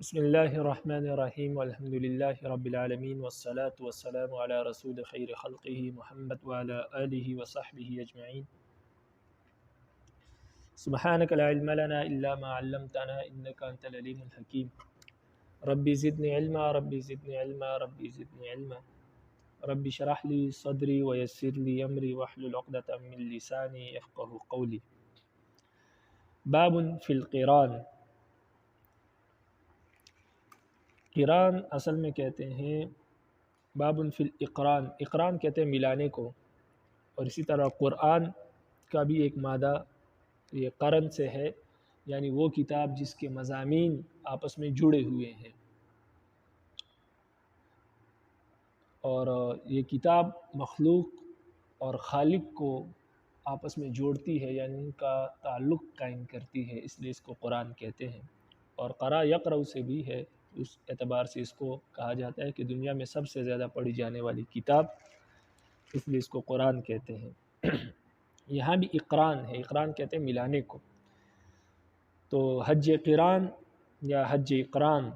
بسم اللہ الرحمن الرحیم والحمد للہ رب العالمین والصلاة والسلام علی رسول خیر خلقہ محمد وعلی آلہ وصحبہ اجمعین سبحانک لا علم لنا الا ما علمتنا انک انت العلیم الحکیم ربی زدنی علما ربی زدنی علما ربی زدنی علما ربی شرح لی صدری ویسر لی امری واحلل عقدۃ من لسانی یفقهوا قولی باب فی القران۔ قران اصل میں کہتے ہیں باب فی الاقران، اقران کہتے ہیں ملانے کو، اور اسی طرح قرآن کا بھی ایک مادہ یہ قرن سے ہے، یعنی وہ کتاب جس کے مضامین آپس میں جڑے ہوئے ہیں، اور یہ کتاب مخلوق اور خالق کو آپس میں جوڑتی ہے، یعنی ان کا تعلق قائم کرتی ہے، اس لیے اس کو قرآن کہتے ہیں۔ اور قرأ یقرأ سے بھی ہے، اس اعتبار سے اس کو کہا جاتا ہے کہ دنیا میں سب سے زیادہ پڑھی جانے والی کتاب، اس لیے اس کو قرآن کہتے ہیں۔ یہاں بھی اقران ہے، اقران کہتے ہیں ملانے کو۔ تو حج قران یا حج اقران،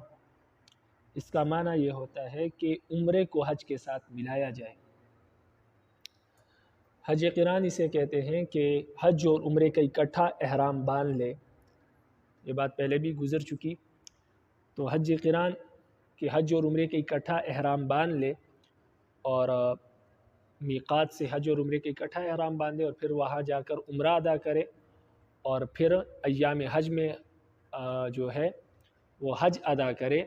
اس کا معنی یہ ہوتا ہے کہ عمرے کو حج کے ساتھ ملایا جائے۔ حج قران اسے کہتے ہیں کہ حج اور عمرے کا اکٹھا احرام باندھ لے، یہ بات پہلے بھی گزر چکی۔ تو حج قران کہ حج اور عمرے کے اکٹھا احرام باندھ لے، اور میقات سے حج اور عمرے کے اکٹھا احرام باندھے، اور پھر وہاں جا کر عمرہ ادا کرے، اور پھر ایام حج میں جو ہے وہ حج ادا کرے۔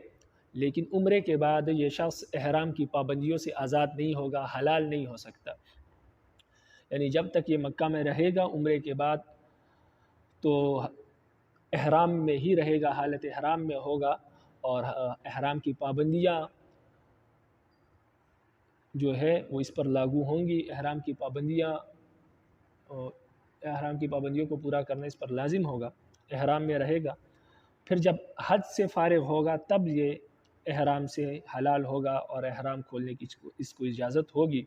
لیکن عمرے کے بعد یہ شخص احرام کی پابندیوں سے آزاد نہیں ہوگا، حلال نہیں ہو سکتا، یعنی جب تک یہ مکہ میں رہے گا عمرے کے بعد تو احرام میں ہی رہے گا، حالت احرام میں ہوگا، اور احرام کی پابندیاں جو ہے وہ اس پر لاگو ہوں گی۔ احرام کی پابندیوں کو پورا کرنا اس پر لازم ہوگا، احرام میں رہے گا۔ پھر جب حج سے فارغ ہوگا تب یہ احرام سے حلال ہوگا، اور احرام کھولنے کی اس کو اجازت ہوگی۔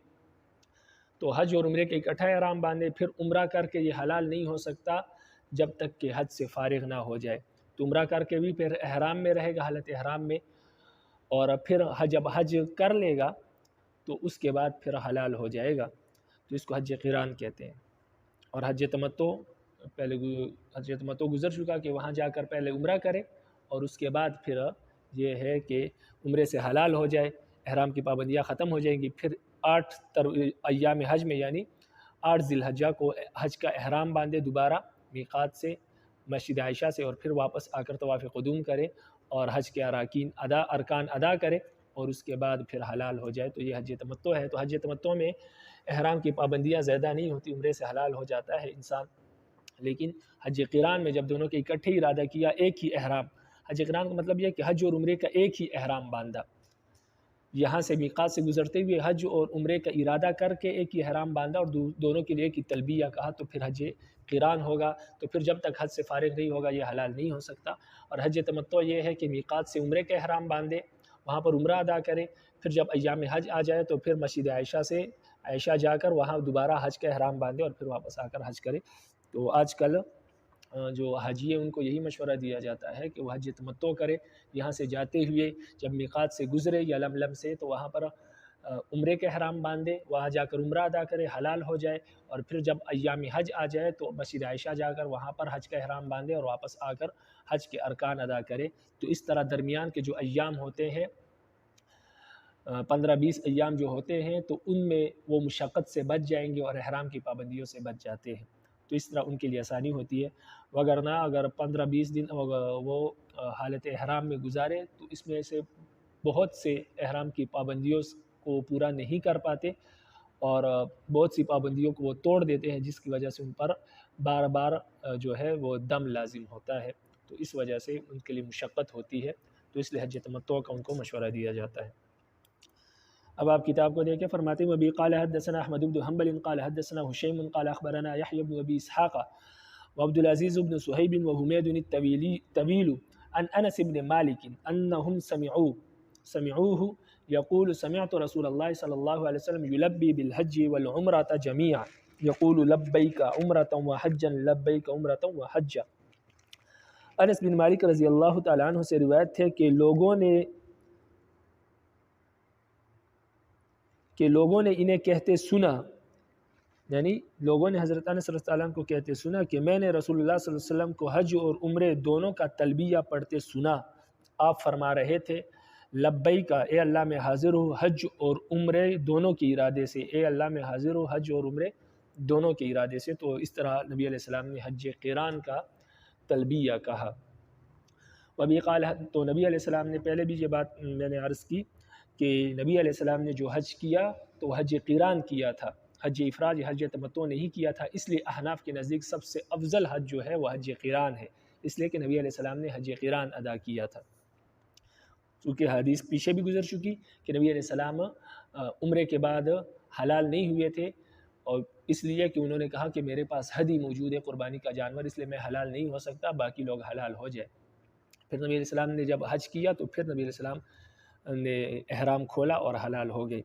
تو حج اور عمرے کے اکٹھا احرام باندھے، پھر عمرہ کر کے یہ حلال نہیں ہو سکتا جب تک کہ حج سے فارغ نہ ہو جائے۔ تو عمرہ کر کے بھی پھر احرام میں رہے گا، حالت احرام میں، اور پھر جب حج کر لے گا تو اس کے بعد پھر حلال ہو جائے گا، تو اس کو حج قران کہتے ہیں۔ اور حج تمتع گزر چکا کہ وہاں جا کر پہلے عمرہ کرے، اور اس کے بعد پھر یہ ہے کہ عمرے سے حلال ہو جائے، احرام کی پابندیاں ختم ہو جائیں گی۔ پھر 8 ایام حج میں، یعنی 8 ذی الحجہ کو حج کا احرام باندھے دوبارہ میقات سے، مسجد عائشہ سے، اور پھر واپس آ کر طواف قدوم کرے اور حج کے ارکان ادا کرے، اور اس کے بعد پھر حلال ہو جائے، تو یہ حج تمتع ہے۔ تو حج تمتع میں احرام کی پابندیاں زیادہ نہیں ہوتی، عمرے سے حلال ہو جاتا ہے انسان۔ لیکن حج قران میں جب دونوں کے اکٹھے ارادہ کیا، ایک ہی احرام، حج قران کا مطلب یہ ہے کہ حج اور عمرے کا ایک ہی احرام باندھا، یہاں سے میقات سے گزرتے ہوئے حج اور عمرے کا ارادہ کر کے ایک ہی احرام باندھا، اور دونوں کے لیے ایک ہی تلبیہ کہا، تو پھر حج قران ہوگا۔ تو پھر جب تک حج سے فارغ نہیں ہوگا یہ حلال نہیں ہو سکتا۔ اور حج تمتع یہ ہے کہ میقات سے عمرے کا احرام باندھے، وہاں پر عمرہ ادا کرے، پھر جب ایام حج آ جائے تو پھر مسجد عائشہ جا کر وہاں دوبارہ حج کا احرام باندھے، اور پھر واپس آ کر حج کرے۔ تو آج کل جو حاجی ہیں ان کو یہی مشورہ دیا جاتا ہے کہ وہ حج تمتع کرے، یہاں سے جاتے ہوئے جب میقات سے گزرے یا لملم سے، تو وہاں پر عمرے کے احرام باندھے، وہاں جا کر عمرہ ادا کرے، حلال ہو جائے، اور پھر جب ایام حج آ جائے تو مسجد عائشہ جا کر وہاں پر حج کا احرام باندھے، اور واپس آ کر حج کے ارکان ادا کرے۔ تو اس طرح درمیان کے جو ایام ہوتے ہیں، 15-20 ایام جو ہوتے ہیں، تو ان میں وہ مشقت سے بچ جائیں گے اور احرام کی پابندیوں سے بچ جاتے ہیں، تو اس طرح ان کے لیے آسانی ہوتی ہے۔ وگرنہ اگر 15-20 دن وہ حالت احرام میں گزارے تو اس میں سے بہت سے احرام کی پابندیوں کو پورا نہیں کر پاتے، اور بہت سی پابندیوں کو وہ توڑ دیتے ہیں، جس کی وجہ سے ان پر بار بار جو ہے وہ دم لازم ہوتا ہے، تو اس وجہ سے ان کے لیے مشقت ہوتی ہے، تو اس لیے حج تمتع کا ان کو مشورہ دیا جاتا ہے۔ اب آپ کتاب کو دیکھیں، فرماتے ہیں وبی قال حدثنا احمد بن حنبل قال حدثنا هشيم قال اخبرنا يحيى بن ابي اسحاق وعبد العزيز بن صهيب وحميد الطويل عن انس بن مالك انهم سمعوه يقول سمعت رسول الله صلى الله عليه وسلم يلبي بالحج والعمرة جميعا يقول لبيك عمرة وحجا لبيك عمرة وحجا۔ انس بن مالک رضی اللہ تعالیٰ عنہ سے روایت ہے کہ لوگوں نے انہیں کہتے سنا، یعنی لوگوں نے حضرت انس رضی اللہ عنہ کو کہتے سنا کہ میں نے رسول اللہ صلی اللہ علیہ وسلم کو حج اور عمرے دونوں کا تلبیہ پڑھتے سنا۔ آپ فرما رہے تھے لبیک اے اللہ میں حاضر ہوں حج اور عمرے دونوں کے ارادے سے، اے اللہ میں حاضر ہوں حج اور عمرے دونوں کے ارادے سے۔ تو اس طرح نبی علیہ السلام نے حج قران کا تلبیہ کہا۔ وبی قال، تو نبی علیہ السلام نے پہلے بھی یہ بات میں نے عرض کی کہ نبی علیہ السلام نے جو حج کیا تو حج قران کیا تھا، حج افراد یا حج تمتع نہیں کیا تھا، اس لیے احناف کے نزدیک سب سے افضل حج جو ہے وہ حج قران ہے، اس لیے کہ نبی علیہ السلام نے حج قران ادا کیا تھا۔ چونکہ حدیث پیچھے بھی گزر چکی کہ نبی علیہ السلام عمرے کے بعد حلال نہیں ہوئے تھے، اور اس لیے کہ انہوں نے کہا کہ میرے پاس ہدی موجود ہے قربانی کا جانور، اس لیے میں حلال نہیں ہو سکتا، باقی لوگ حلال ہو جائے۔ پھر نبی علیہ السلام نے جب حج کیا تو پھر نبی علیہ السلام نے احرام کھولا اور حلال ہو گئے۔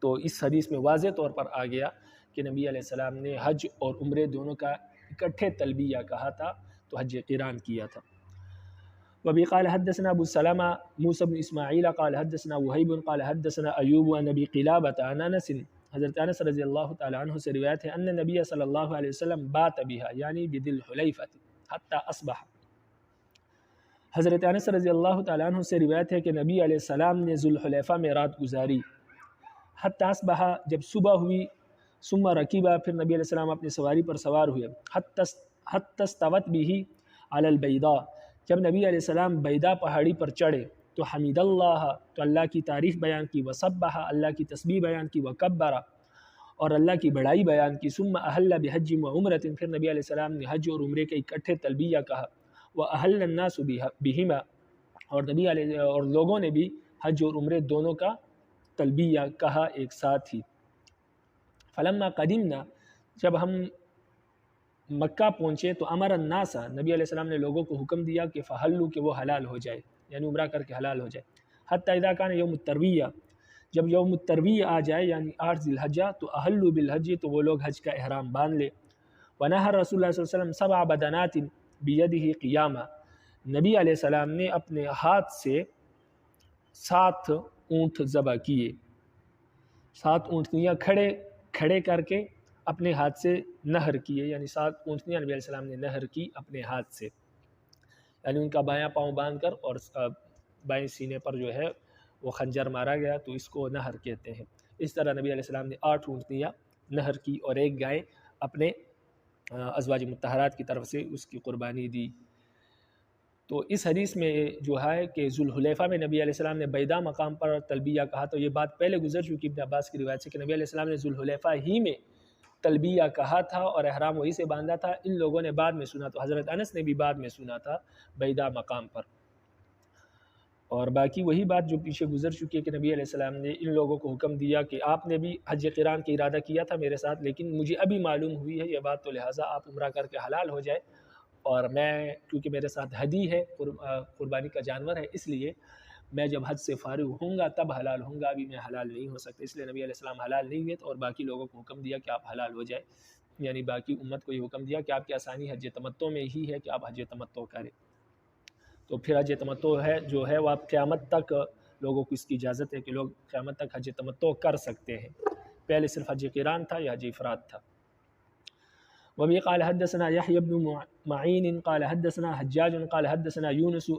تو اس حدیث میں واضح طور پر آ گیا کہ نبی علیہ السلام نے حج اور عمرے دونوں کا اکٹھے تلبیہ کہا تھا، تو حج قران کیا تھا۔ وبی قال حدثنا ابو سلمہ موسیٰ بن اسماعیل قال حدثنا وہیب قال حدثنا ایوب عن ابی قلابۃ عن انس، حضرت انس رضی اللہ تعالی عنہ سے روایت ہے ان نبی صلی اللہ علیہ وسلم بات بها یعنی بذی الحلیفہ حتی اصبح۔ حضرت انس رضی اللہ تعالی عنہ سے روایت ہے کہ نبی علیہ السلام نے ذو الحلیفہ میں رات گزاری، حتی اصبح جب صبح ہوئی، ثم رکیبہ پھر نبی علیہ السلام اپنی سواری پر سوار ہوئے، حتی استوت به علی البیضاء جب نبی علیہ السلام بیضا پہاڑی پر چڑھے تو حمید اللہ تو اللہ کی تعریف بیان کی، وسبح اللہ کی تسبیح بیان کی، وکبر اور اللہ کی بڑائی بیان کی، ثم احل بحج و عمرۃ پھر نبی علیہ السلام نے حج اور عمرے کے اکٹھے تلبیہ کہا، واحل الناس بہما اور لوگوں نے بھی حج اور عمرے دونوں کا تلبیہ کہا ایک ساتھ ہی۔ فلما قدمنا جب ہم مکہ پہنچے تو امر الناس نبی علیہ السلام نے لوگوں کو حکم دیا کہ فحلوا کہ وہ حلال ہو جائے، یعنی عمرہ کر کے حلال ہو جائے، حتی اذا کان یوم الترویہ جب یوم الترویہ آ جائے یعنی 8 ذی الحجہ تو احلوا بالحج تو وہ لوگ حج کا احرام باندھ لے۔ ونہر رسول اللہ صلی اللہ علیہ وسلم 7 بدنات بیدہ قیاما نبی علیہ السلام نے اپنے ہاتھ سے 7 اونٹ ذبح کیے، 7 اونٹنیاں کھڑے کر کے اپنے ہاتھ سے نہر کیے، یعنی 7 اونٹنیاں نبی علیہ السلام نے نہر کی اپنے ہاتھ سے، یعنی ان کا بایاں پاؤں باندھ کر اور بائیں سینے پر جو ہے وہ خنجر مارا گیا تو اس کو نہر کہتے ہیں۔ اس طرح نبی علیہ السلام نے 8 اونٹنیاں نہر کی اور 1 گائے اپنے ازواج مطہرات کی طرف سے اس کی قربانی دی۔ تو اس حدیث میں جو ہے کہ ذو الحلیفہ میں نبی علیہ السلام نے بیضا مقام پر تلبیہ کہا، تو یہ بات پہلے گزر چکی ابن عباس کی روایت سے کہ نبی علیہ السلام نے ذو الحلیفہ ہی میں تلبیہ کہا تھا اور احرام وہی سے باندھا تھا، ان لوگوں نے بعد میں سنا، تو حضرت انس نے بھی بعد میں سنا تھا بیضا مقام پر۔ اور باقی وہی بات جو پیچھے گزر چکی ہے کہ نبی علیہ السلام نے ان لوگوں کو حکم دیا کہ آپ نے بھی حج قران کا ارادہ کیا تھا میرے ساتھ، لیکن مجھے ابھی معلوم ہوئی ہے یہ بات، تو لہٰذا آپ عمرہ کر کے حلال ہو جائے، اور میں کیونکہ میرے ساتھ ہدی ہے قربانی کا جانور ہے، اس لیے میں جب حج سے فارغ ہوں گا تب حلال ہوں گا، ابھی میں حلال نہیں ہو سکتا، اس لیے نبی علیہ السلام حلال نہیں ہوئے، اور باقی لوگوں کو حکم دیا کہ آپ حلال ہو جائے، یعنی باقی امت کو یہ حکم دیا کہ آپ کی آسانی حج تمتع میں ہی ہے کہ آپ حج تمتع کریں۔ تو پھر حج تمتع ہے جو ہے وہ آپ قیامت تک لوگوں کو اس کی اجازت ہے کہ لوگ قیامت تک حج تمتع کر سکتے ہیں، پہلے صرف حج قران تھا یا حج افراد تھا۔ وبه قال حدثنا يحيى بن معين قال حدثنا حجاج قال حدثنا يونس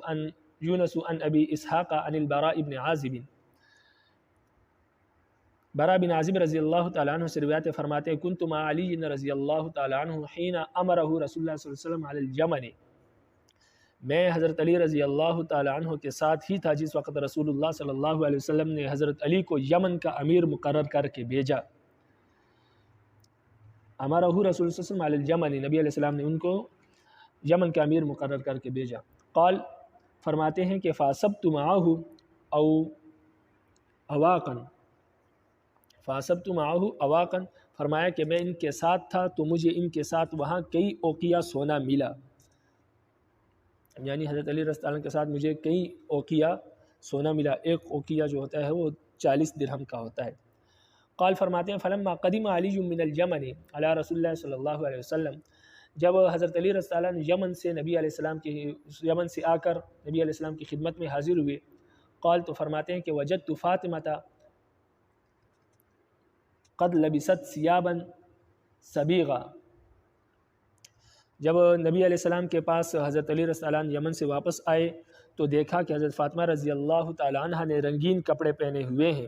عن ابي اسحاق عن البراء بن عازب، براء بن عازب رضی اللہ تعالیٰ عنہ سے روایت فرماتے ہیں كنت مع علی رضی اللہ تعالیٰ عنہ حين امره رسول اللہ صلی اللہ علیہ وسلم على الجمل، میں حضرت علی رضی اللہ تعالیٰ عنہ کے ساتھ ہی تھا جس وقت رسول اللہ صلی اللہ علیہ وسلم نے حضرت علی کو یمن کا امیر مقرر کر کے بھیجا۔ امرہ رسول اللہ صلی اللہ علیہ وسلم علی الجمل، نبی علیہ السلام نے ان کو یمن کا امیر مقرر کر کے بھیجا۔ قال فرماتے ہیں کہ فاصبت معه او اواقا، فاصبت معه اواقا فرمایا کہ میں ان کے ساتھ تھا تو مجھے ان کے ساتھ وہاں کئی اوقیہ سونا ملا، یعنی حضرت علی رضی اللہ عنہ کے ساتھ مجھے کئی اوقیہ سونا ملا، ایک اوقیہ جو ہوتا ہے وہ 40 درہم کا ہوتا ہے۔ قال فرماتے ہیں فلما قدم علی من الجمل علی رسول اللہ صلی اللہ علیہ وسلم، جب حضرت علی رضی اللہ عنہ یمن سے نبی علیہ السلام کی یمن سے آ کر نبی علیہ السلام کی خدمت میں حاضر ہوئے، قال تو فرماتے ہیں کہ وجدت فاطمہ قد لبست ثیابا سبیغا، جب نبی علیہ السلام کے پاس حضرت علی رضی اللہ عنہ یمن سے واپس آئے تو دیکھا کہ حضرت فاطمہ رضی اللہ تعالی عنہ نے رنگین کپڑے پہنے ہوئے ہیں،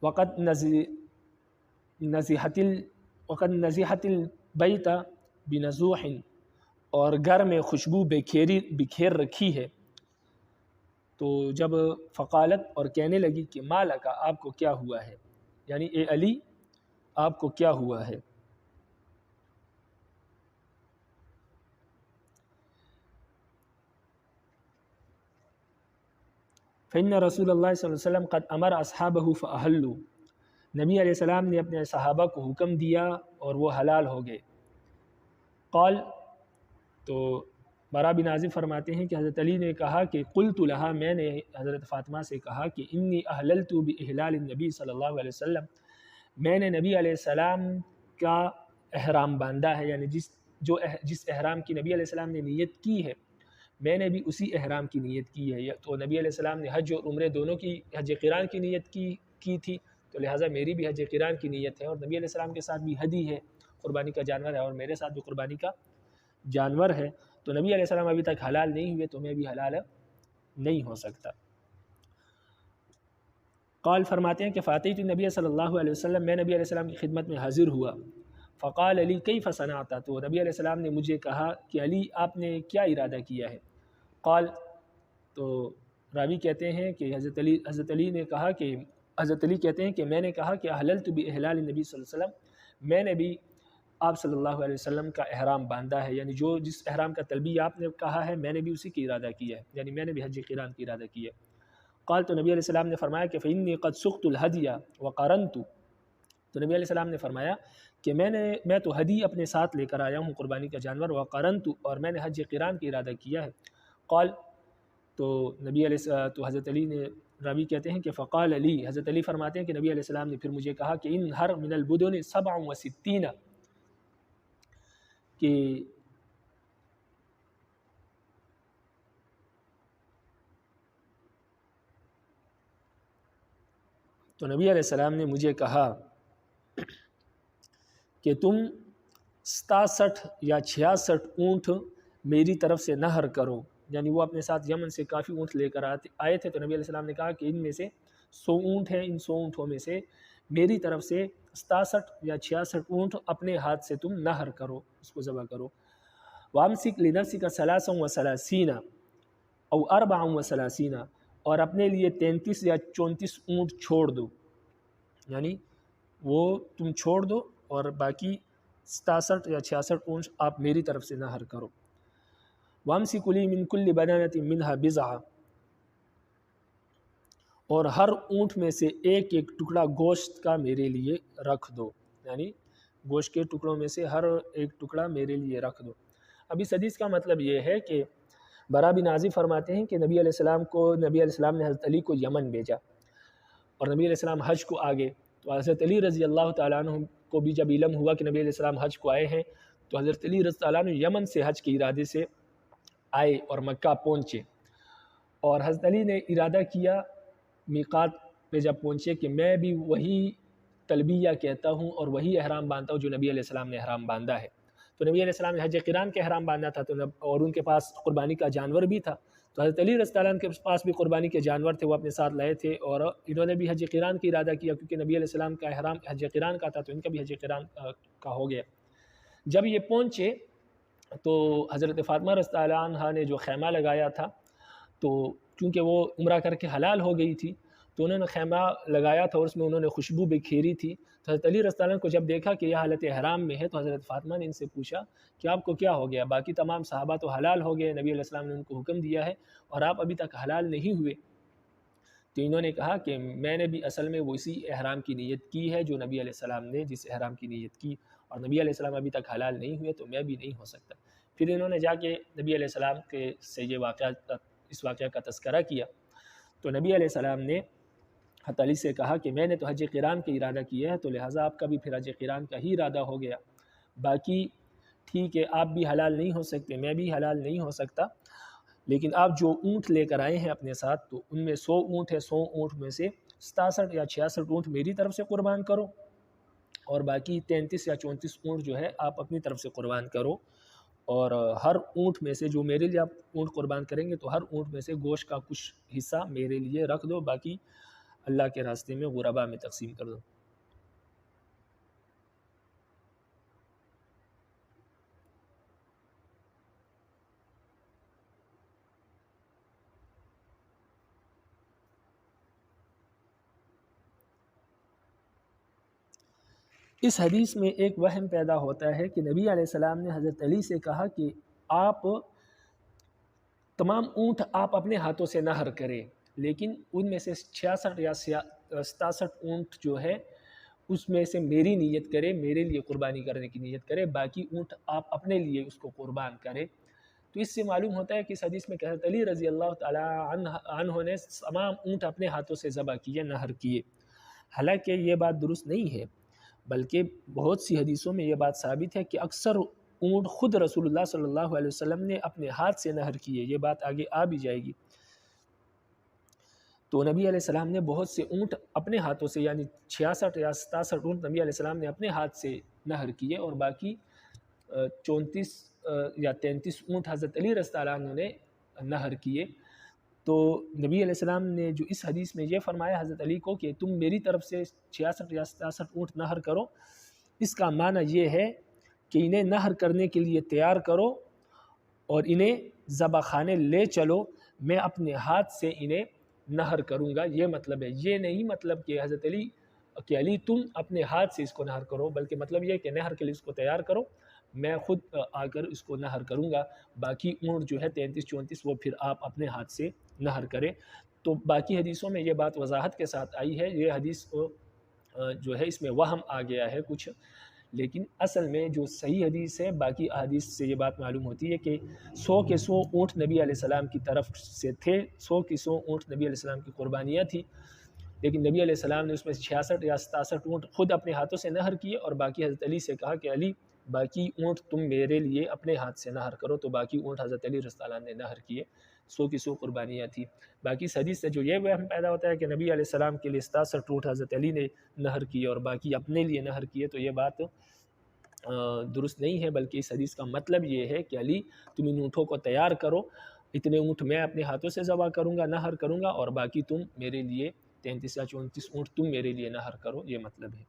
وقد نزحت البیت بنزوح، اور گھر میں خوشبو بکھیر رکھی ہے۔ تو جب فقالت، اور کہنے لگی کہ مالک، آپ کو کیا ہوا ہے، یعنی اے علی آپ کو کیا ہوا ہے۔ فإن رسول اللہ صلی اللہ علیہ وسلم قد امر اصحابہ فأحلوا، نبی علیہ السلام نے اپنے صحابہ کو حکم دیا اور وہ حلال ہو گئے۔ قال، تو برا بن عازب فرماتے ہیں کہ حضرت علی نے کہا کہ قلت لها، میں نے حضرت فاطمہ سے کہا کہ انی احللت باحلال النبی صلی اللہ علیہ وسلم، میں نے نبی علیہ السلام کا احرام باندھا ہے، یعنی جس احرام کی نبی علیہ السلام نے نیت کی ہے میں نے بھی اسی احرام کی نیت کی ہے۔ تو نبی علیہ السلام نے حج اور عمرے دونوں کی، حج قران کی نیت کی تھی، تو لہٰذا میری بھی حج قران کی نیت ہے، اور نبی علیہ السلام کے ساتھ بھی ہدی ہے، قربانی کا جانور ہے، اور میرے ساتھ بھی قربانی کا جانور ہے، تو نبی علیہ السلام ابھی تک حلال نہیں ہوئے تو میں بھی حلال نہیں ہو سکتا۔ قال، فرماتے ہیں کہ فاتیت النبی صلی اللہ علیہ وسلم، میں نبی علیہ السلام کی خدمت میں حاضر ہوا، فقال علی کیف صنعت، تو نبی علیہ السلام نے مجھے کہا کہ علی آپ نے کیا ارادہ کیا ہے۔ قال، تو راوی کہتے ہیں کہ حضرت علی نے کہا کہ حضرت علی کہتے ہیں کہ میں نے کہا کہ احللت باحلال النبی صلی اللہ علیہ وسلم، میں نے بھی آپ صلی اللہ علیہ وسلم کا احرام باندھا ہے، یعنی جس احرام کا تلبیہ آپ نے کہا ہے میں نے بھی اسی کی ارادہ کیا ہے، یعنی میں نے بھی حج قران کی ارادہ کی ہے۔ قال، تو نبی علیہ السلام نے فرمایا کہ فإنی قد سقت الہدی وقرنت، تو نبی علیہ السلام نے فرمایا کہ میں تو ہدی اپنے ساتھ لے کر آیا ہوں، قربانی کا جانور، وقرنت، اور میں نے حج قران کی ارادہ کیا ہے۔ قال، تو حضرت علی نے، راوی کہتے ہیں کہ فقال علی، حضرت علی فرماتے ہیں کہ نبی علیہ السلام نے پھر مجھے کہا کہ انہر من البدن 67، کہ تو نبی علیہ السلام نے مجھے کہا کہ تم 67 یا 66 اونٹ میری طرف سے نہر کرو، یعنی وہ اپنے ساتھ یمن سے کافی اونٹ لے کر آئے تھے، تو نبی علیہ السلام نے کہا کہ ان میں سے 100 اونٹ ہیں، ان 100 اونٹوں میں سے میری طرف سے 67 یا 66 اونٹ اپنے ہاتھ سے تم نہر کرو، اس کو ذبح کرو۔ وامسک لنفسک 33 او 34، اور اپنے لیے 33 یا 34 اونٹ چھوڑ دو، یعنی وہ تم چھوڑ دو اور باقی 67 یا 66 اونٹ آپ میری طرف سے نہر کرو۔ وامسک لی من کل بنانۃ منہا بضعہ، اور ہر اونٹ میں سے ایک ایک ٹکڑا گوشت کا میرے لیے رکھ دو، یعنی گوشت کے ٹکڑوں میں سے ہر ایک ٹکڑا میرے لیے رکھ دو۔ اب اس حدیث کا مطلب یہ ہے کہ برا بن عازب فرماتے ہیں کہ نبی علیہ السلام نے حضرت علی کو یمن بھیجا، اور نبی علیہ السلام حج کو آگے، تو حضرت علی رضی اللہ تعالیٰ عنہ کو بھی جب علم ہوا کہ نبی علیہ السلام حج کو آئے ہیں، تو حضرت علی رضی اللہ عنہ یمن سے حج کے ارادے سے آئے اور مکہ پہنچے، اور حضرت علی نے ارادہ کیا میقات پہ جب پہنچے کہ میں بھی وہی تلبیہ کہتا ہوں اور وہی احرام باندھتا ہوں جو نبی علیہ السلام نے احرام باندھا ہے۔ تو نبی علیہ السلام نے حج قران کے احرام باندھا تھا، اور ان کے پاس قربانی کا جانور بھی تھا، تو حضرت علی رضی اللہ عنہ کے پاس بھی قربانی کے جانور تھے، وہ اپنے ساتھ لائے تھے، اور انہوں نے بھی حج قران کی ارادہ کیا، کیونکہ نبی علیہ السلام کا احرام حج قران کا تھا، تو ان کا بھی حج قران کا ہو گیا۔ جب یہ پہنچے تو حضرت فاطمہ رضی اللہ عنہ نے جو خیمہ لگایا تھا، تو چونکہ وہ عمرہ کر کے حلال ہو گئی تھی تو انہوں نے خیمہ لگایا تھا، اور اس میں انہوں نے خوشبو بکھیری تھی، تو حضرت علی رضی اللہ عنہ کو جب دیکھا کہ یہ حالت احرام میں ہے، تو حضرت فاطمہ نے ان سے پوچھا کہ آپ کو کیا ہو گیا، باقی تمام صحابہ تو حلال ہو گئے، نبی علیہ السلام نے ان کو حکم دیا ہے اور آپ ابھی تک حلال نہیں ہوئے۔ تو انہوں نے کہا کہ میں نے بھی اصل میں اسی احرام کی نیت کی ہے جو نبی علیہ السلام نے جس احرام کی نیت کی، اور نبی علیہ السلام ابھی تک حلال نہیں ہوئے تو میں بھی نہیں ہو سکتا۔ پھر انہوں نے جا کے نبی علیہ السلام سے اس واقعہ کا تذکرہ کیا، تو نبی علیہ السلام نے حضرت علی سے کہا کہ میں نے تو حج قران کا ارادہ کیا ہے، تو لہٰذا آپ کا بھی پھر حج قران کا ہی ارادہ ہو گیا، باقی ٹھیک ہے آپ بھی حلال نہیں ہو سکتے، میں بھی حلال نہیں ہو سکتا، لیکن آپ جو اونٹ لے کر آئے ہیں اپنے ساتھ تو ان میں 100 اونٹ ہے، 100 اونٹ میں سے 67 یا 66 اونٹ میری طرف سے قربان کرو، اور باقی 33 یا 34 اونٹ جو ہے آپ اپنی طرف سے قربان کرو، اور ہر اونٹ میں سے جو میرے لیے آپ اونٹ قربان کریں گے تو ہر اونٹ میں سے گوشت کا کچھ حصہ میرے لیے رکھ دو، باقی اللہ کے راستے میں غربا میں تقسیم کر دو۔ اس حدیث میں ایک وہم پیدا ہوتا ہے کہ نبی علیہ السلام نے حضرت علی سے کہا کہ آپ تمام اونٹ آپ اپنے ہاتھوں سے نہر کریں، لیکن ان میں سے 66 یا 67 اونٹ جو ہے اس میں سے میری نیت کرے، میرے لیے قربانی کرنے کی نیت کرے، باقی اونٹ آپ اپنے لیے اس کو قربان کرے۔ تو اس سے معلوم ہوتا ہے کہ اس حدیث میں کہ حضرت علی رضی اللہ تعالیٰ عنہ نے تمام اونٹ اپنے ہاتھوں سے ذبح کیے، نہر کیے، حالانکہ یہ بات درست نہیں ہے، بلکہ بہت سی حدیثوں میں یہ بات ثابت ہے کہ اکثر اونٹ خود رسول اللہ صلی اللہ علیہ وسلم نے اپنے ہاتھ سے نہر کیے، یہ بات آگے آ بھی جائے گی۔ تو نبی علیہ السلام نے بہت سے اونٹ اپنے ہاتھوں سے، یعنی 66 یا 67 اونٹ نبی علیہ السلام نے اپنے ہاتھ سے نہر کیے، اور باقی 34 یا 33 اونٹ حضرت علی رضی اللہ عنہ نے نہر کیے۔ تو نبی علیہ السلام نے جو اس حدیث میں یہ فرمایا حضرت علی کو کہ تم میری طرف سے 66 یا 67 اونٹ نہر کرو، اس کا معنی یہ ہے کہ انہیں نہر کرنے کے لیے تیار کرو اور انہیں ذبح خانے لے چلو، میں اپنے ہاتھ سے انہیں نہر کروں گا، یہ مطلب ہے۔ یہ نہیں مطلب کہ حضرت علی کہ علی تم اپنے ہاتھ سے اس کو نہر کرو، بلکہ مطلب یہ کہ نہر کے لیے اس کو تیار کرو، میں خود آ کر اس کو نہر کروں گا، باقی اونٹ جو ہے 33 34 وہ پھر آپ اپنے ہاتھ سے نہر کریں۔ تو باقی حدیثوں میں یہ بات وضاحت کے ساتھ آئی ہے، یہ حدیث جو ہے اس میں وہم آ گیا ہے کچھ، لیکن اصل میں جو صحیح حدیث ہے، باقی احادیث سے یہ بات معلوم ہوتی ہے کہ 100 کے 100 اونٹ نبی علیہ السلام کی طرف سے تھے، 100 کی 100 اونٹ نبی علیہ السلام کی قربانیاں تھیں، لیکن نبی علیہ السلام نے اس میں 66 یا 67 اونٹ خود اپنے ہاتھوں سے نہر کیے، اور باقی حضرت علی سے کہا کہ علی باقی اونٹ تم میرے لیے اپنے ہاتھ سے نہر کرو، تو باقی اونٹ حضرت علی رضی اللہ عنہ نے نہر کیے، 100 کی 100 قربانیاں تھیں۔ باقی اس حدیث سے جو یہ وہم پیدا ہوتا ہے کہ نبی علیہ السلام کے لیے 67 اونٹ حضرت علی نے نہر کیے اور باقی اپنے لیے نہر کیے، تو یہ بات درست نہیں ہے، بلکہ اس حدیث کا مطلب یہ ہے کہ علی تم ان اونٹوں کو تیار کرو، اتنے اونٹ میں اپنے ہاتھوں سے ذبح کروں گا، نہر کروں گا، اور باقی تم میرے لیے 33 یا 34 اونٹ تم میرے لیے نہر کرو، یہ مطلب ہے۔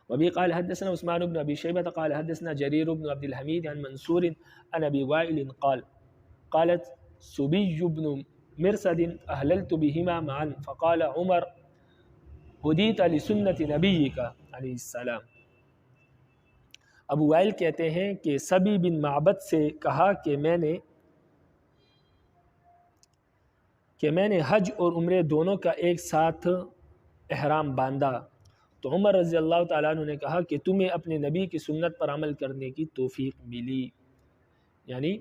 وبه قال حدثنا عثمان بن ابي شيبه قال حدثنا جرير بن عبد الحميد عن منصور عن ابي وائل قالت سبي بن مرصد اهللت بهما معا فقال عمر هديت لسنة نبيك علیہ السلام۔ ابو وائل کہتے ہیں کہ سبی بن معبد سے کہا کہ میں نے حج اور عمرے دونوں کا ایک ساتھ احرام باندھا، تو عمر رضی اللہ تعالیٰ عنہ نے کہا کہ تمہیں اپنے نبی کی سنت پر عمل کرنے کی توفیق ملی، یعنی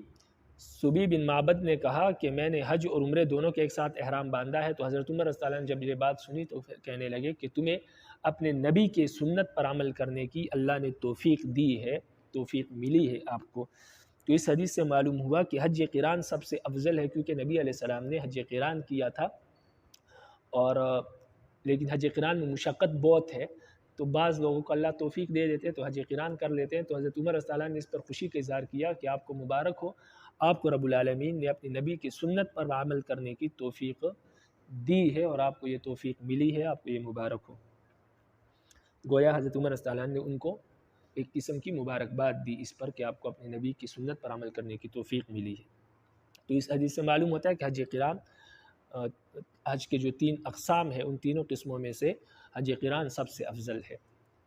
سبی بن معبد نے کہا کہ میں نے حج اور عمرے دونوں کے ایک ساتھ احرام باندھا ہے، تو حضرت عمر رضی اللہ عنہ نے جب یہ بات سنی تو پھر کہنے لگے کہ تمہیں اپنے نبی کے سنت پر عمل کرنے کی اللہ نے توفیق دی ہے، توفیق ملی ہے آپ کو۔ تو اس حدیث سے معلوم ہوا کہ حج قران سب سے افضل ہے، کیونکہ نبی علیہ السلام نے حج قران کیا تھا، اور لیکن حج قران میں مشقت بہت ہے، تو بعض لوگوں کو اللہ توفیق دے دیتے ہیں تو حج قران کر لیتے ہیں۔ تو حضرت عمر رضی اللہ عنہ نے اس پر خوشی کا اظہار کیا کہ آپ کو مبارک ہو، آپ کو رب العالمین نے اپنے نبی کی سنت پر عمل کرنے کی توفیق دی ہے، اور آپ کو یہ توفیق ملی ہے، آپ کو یہ مبارک ہو۔ گویا حضرت عمر رضی اللہ عنہ نے ان کو ایک قسم کی مبارکباد دی اس پر کہ آپ کو اپنے نبی کی سنت پر عمل کرنے کی توفیق ملی ہے۔ تو اس حدیث سے معلوم ہوتا ہے کہ حج قران، حج کے جو 3 اقسام ہیں ان تینوں قسموں میں سے حج قران سب سے افضل ہے،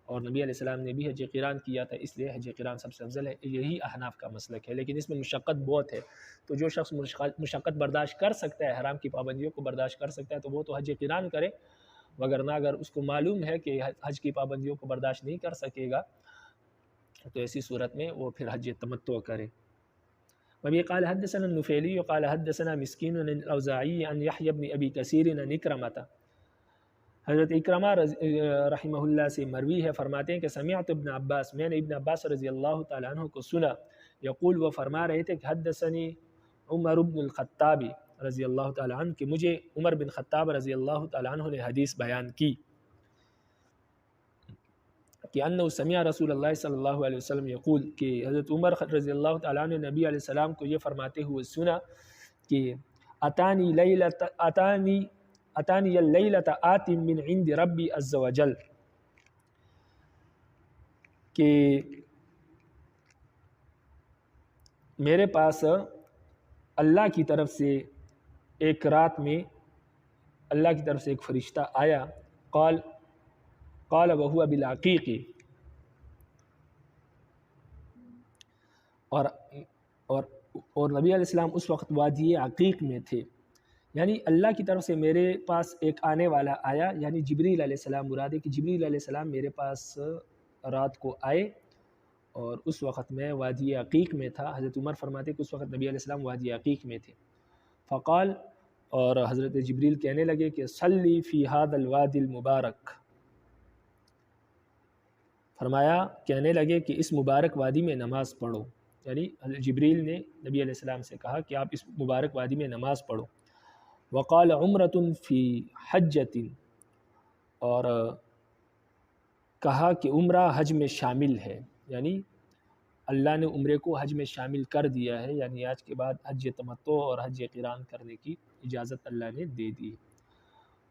اور نبی علیہ السلام نے بھی حج قران کیا تھا، اس لیے حج قران سب سے افضل ہے، یہی احناف کا مسلک ہے۔ لیکن اس میں مشقت بہت ہے، تو جو شخص مشقت برداشت کر سکتا ہے، حرام کی پابندیوں کو برداشت کر سکتا ہے، تو وہ تو حج قران کرے، وگرنہ اگر اس کو معلوم ہے کہ حج کی پابندیوں کو برداشت نہیں کر سکے گا تو ایسی صورت میں وہ پھر حج تمتع کرے۔ وبه قال حدثنا النفيلي قال حدثنا مسكين عن الأوزاعي عن يحيى بن أبي كثير عن إكرمة حضرت اکرمہ رحمہ اللہ سے مروی ہے، فرماتے ہیں کہ سمعت ابن عباس، میں نے ابن عباس رضی اللہ تعالیٰ عنہ کو سنا، یقول وہ فرما رہے تھے کہ حدثنی عمر بن الخطاب رضی اللہ تعالیٰ عنہ، کہ مجھے عمر بن خطاب رضی اللہ تعالیٰ عنہ نے حدیث بیان کی کہ انہ سمع رسول اللہ صلی اللہ علیہ وسلم یقول، کہ حضرت عمر رضی اللہ تعالیٰ عنہ نے نبی علیہ السلام کو یہ فرماتے ہوئے سنا کہ اتانی اللیلۃ آت من عند ربی عز وجل، کہ میرے پاس اللہ کی طرف سے ایک رات میں اللہ کی طرف سے ایک فرشتہ آیا، قال وهو بالعقیق، اور نبی علیہ السلام اس وقت وادی عقیق میں تھے، یعنی اللہ کی طرف سے میرے پاس ایک آنے والا آیا، یعنی جبریل علیہ السلام مراد ہے کہ جبریل علیہ السلام میرے پاس رات کو آئے، اور اس وقت میں وادی عقیق میں تھا۔ حضرت عمر فرماتے کہ اس وقت نبی علیہ السلام وادی عقیق میں تھے۔ فقال، اور حضرت جبریل کہنے لگے کہ صلی فی ھذا الوادی المبارک، فرمایا کہنے لگے کہ اس مبارک وادی میں نماز پڑھو، یعنی جبریل نے نبی علیہ السلام سے کہا کہ آپ اس مبارک وادی میں نماز پڑھو۔ وقال عمرۃ فی حجۃ، اور کہا کہ عمرہ حج میں شامل ہے، یعنی اللہ نے عمرے کو حج میں شامل کر دیا ہے، یعنی آج کے بعد حج تمتع اور حج قران کرنے کی اجازت اللہ نے دے دی۔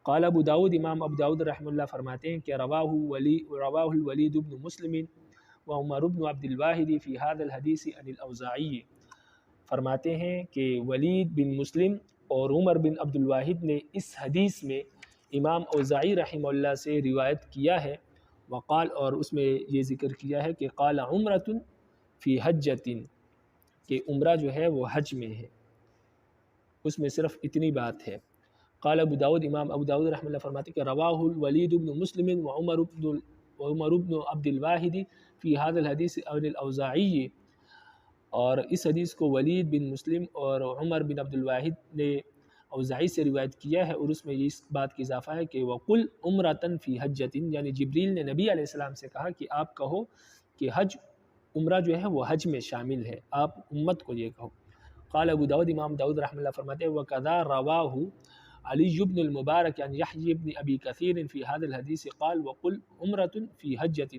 قال ابو داود، امام ابو داود رحمہ اللہ فرماتے ہیں کہ رواہ الولید بن مسلم وعمر بن عبد الواحد فی ھذا الحدیث عن الاوزاعی، فرماتے ہیں کہ ولید بن مسلم اور عمر بن عبد الواحد نے اس حدیث میں امام اوزاعی رحمہ اللہ سے روایت کیا ہے۔ وقال، اور اس میں یہ ذکر کیا ہے کہ قال عمرۃ فی حجۃ، کہ عمرہ جو ہے وہ حج میں ہے، اس میں صرف اتنی بات ہے۔ قال ابو داود، امام ابو داود رحمہ اللہ فرماتے کہ رواہ الولید بن مسلم وعمر بن عبد الواحد فی ھذا الحدیث عن الاوزاعی، اور اس حدیث کو ولید بن مسلم اور عمر بن عبد الواحد نے اوزاعی سے روایت کیا ہے، اور اس میں اس بات کی اضافہ ہے کہ وقل عمرۃ فی حجۃ، یعنی جبریل نے نبی علیہ السلام سے کہا کہ آپ کہو کہ حج، عمرہ جو ہے وہ حج میں شامل ہے، آپ امت کو یہ کہو۔ قال ابو داود، امام داود رحمہ اللہ فرماتے ہیں وکذا رواہ علی بن المبارک عن یحیی بن ابی کثیر فی ھذا الحدیث قال وقل عمرۃ فی حجۃ،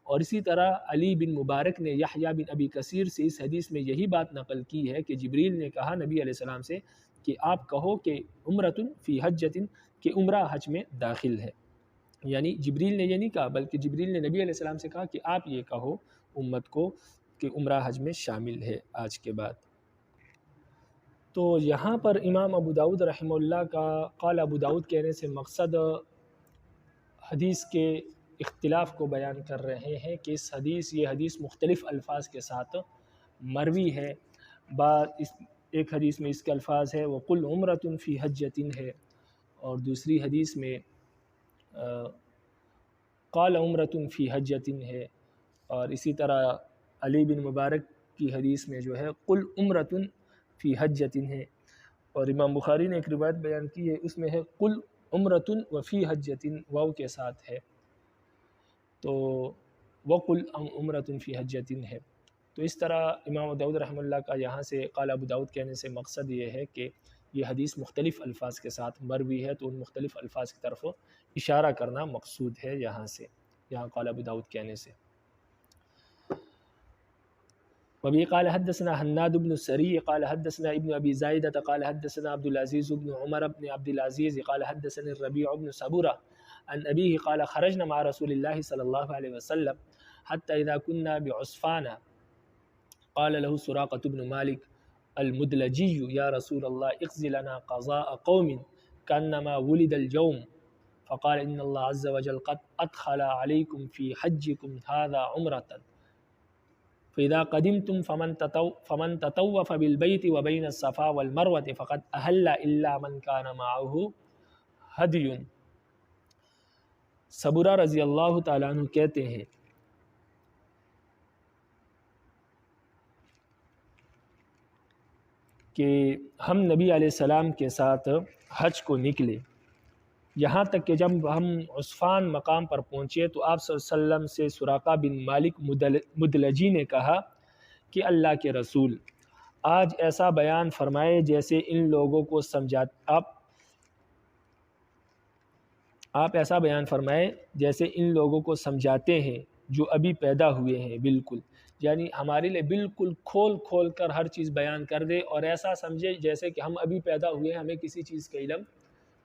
اور اسی طرح علی بن مبارک نے یحییٰ بن ابی کثیر سے اس حدیث میں یہی بات نقل کی ہے کہ جبریل نے کہا نبی علیہ السلام سے کہ آپ کہو کہ عمرۃ فی حجۃ، کہ عمرہ حج میں داخل ہے، یعنی جبریل نے یہ نہیں کہا، بلکہ جبریل نے نبی علیہ السلام سے کہا کہ آپ یہ کہو امت کو کہ عمرہ حج میں شامل ہے آج کے بعد۔ تو یہاں پر امام ابو داود رحمہ اللہ کا قال ابو داود کہنے سے مقصد حدیث کے اختلاف کو بیان کر رہے ہیں کہ یہ حدیث مختلف الفاظ کے ساتھ مروی ہے۔ ایک حدیث میں اس کے الفاظ ہے وقل عمرۃ فی حجۃ ہے، اور دوسری حدیث میں قال عمرۃ فی حجۃ ہے، اور اسی طرح علی بن مبارک کی حدیث میں جو ہے قل عمرۃ فی حجۃ ہے، اور امام بخاری نے ایک روایت بیان کی ہے، اس میں ہے قل عمرۃ و فی حجۃ، واو کے ساتھ ہے، تو وقل عمرۃ فی حجۃ ہے۔ تو اس طرح امام ابو داود رحمہ اللہ کا یہاں سے قال ابو داود کہنے سے مقصد یہ ہے کہ یہ حدیث مختلف الفاظ کے ساتھ مروی ہے، تو ان مختلف الفاظ کی طرف اشارہ کرنا مقصود ہے یہاں قال ابو داود کہنے سے۔ وبه قال حدثنا حناد بن السري قال حدثنا ابن ابي زايدة قال حدثنا عبد العزيز بن عمر بن عبد العزيز قال حدثنا الربيع بن صبورة عن أبيه قال خرجنا مع رسول الله صلى الله عليه وسلم حتى إذا كنا بعصفان قال له سراقة بن مالك المدلجي يا رسول الله اقض لنا قضاء قوم كأنما ولد اليوم، فقال إن الله عز وجل قد أدخل عليكم في حجكم هذا عمرة، فإذا قدمتم فمن تطوف بالبيت وبين الصفا والمروة فقد أهل إلا من كان معه ہدی۔ صبورہ رضی اللہ تعالیٰ عنہ کہتے ہیں کہ ہم نبی علیہ السلام کے ساتھ حج کو نکلے، یہاں تک کہ جب ہم عصفان مقام پر پہنچے تو آپ صلی اللہ علیہ وسلم سے سراقہ بن مالک مدلجی نے کہا کہ اللہ کے رسول آج ایسا بیان فرمائے جیسے ان لوگوں کو آپ ایسا بیان فرمائے جیسے ان لوگوں کو سمجھاتے ہیں جو ابھی پیدا ہوئے ہیں، بالکل یعنی ہمارے لیے بالکل کھول کھول کر ہر چیز بیان کر دے اور ایسا سمجھے جیسے کہ ہم ابھی پیدا ہوئے ہیں، ہمیں کسی چیز کا علم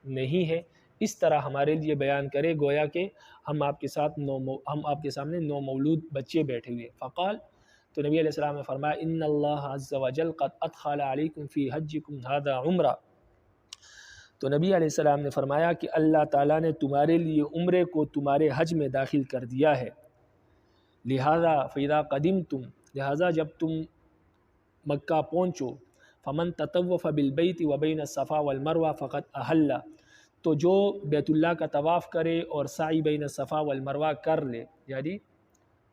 نہیں ہے، اس طرح ہمارے لیے بیان کرے گویا کہ ہم آپ کے سامنے 9 مولود بچے بیٹھے ہوئے۔ فقال، تو نبی علیہ السلام نے فرمایا ان اللہ عز وجل قد ادخل علیکم فی حجکم ھذا عمرہ، تو نبی علیہ السلام نے فرمایا کہ اللہ تعالیٰ نے تمہارے لیے عمرے کو تمہارے حج میں داخل کر دیا ہے، لہذا فَإِذَا قَدِمْتُمْ، لہذا جب تم مکہ پہنچو، فَمَن تَطَوَّفَ بِالْبَيْتِ وَبَيْنَ الصَّفَا وَالْمَرْوَةِ فَقَدْ أَحَلَّ، تو جو بیت اللہ کا طواف کرے اور سعی بین الصفا والمروہ کر لے، یعنی